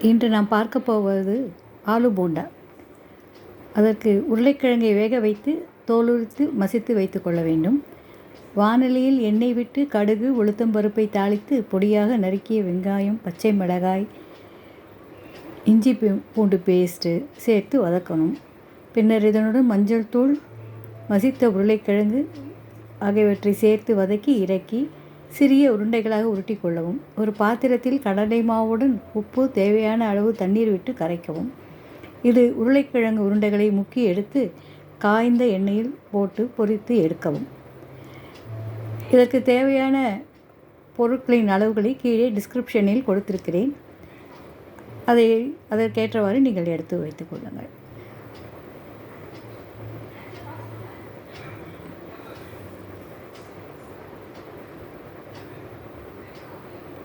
இன்று நாம் பார்க்க போவது ஆலு போண்டா. அதற்கு உருளைக்கிழங்கை வேக வைத்து தோலுரித்து மசித்து வைத்து கொள்ள வேண்டும். வாணலியில் எண்ணெய் விட்டு கடுகு உளுத்தம்பருப்பை தாளித்து பொடியாக நறுக்கிய வெங்காயம், பச்சை மிளகாய், இஞ்சி பூண்டு பேஸ்ட்டு சேர்த்து வதக்கணும். பின்னர் இதனுடன் மஞ்சள் தூள், மசித்த உருளைக்கிழங்கு ஆகியவற்றை சேர்த்து வதக்கி இறக்கி சிறிய உருண்டைகளாக உருட்டி கொள்ளவும். ஒரு பாத்திரத்தில் கடலை மாவுடன் உப்பு, தேவையான அளவு தண்ணீர் விட்டு கரைக்கவும். இது உருளைக்கிழங்கு உருண்டைகளை முக்கி எடுத்து காய்ந்த எண்ணெயில் போட்டு பொரித்து எடுக்கவும். இதற்கு தேவையான பொருட்களின் அளவுகளை கீழே டிஸ்கிரிப்ஷனில் கொடுத்திருக்கிறேன். அதற்கேற்றவாறு நீங்கள் எடுத்து வைத்துக் கொள்ளுங்கள்.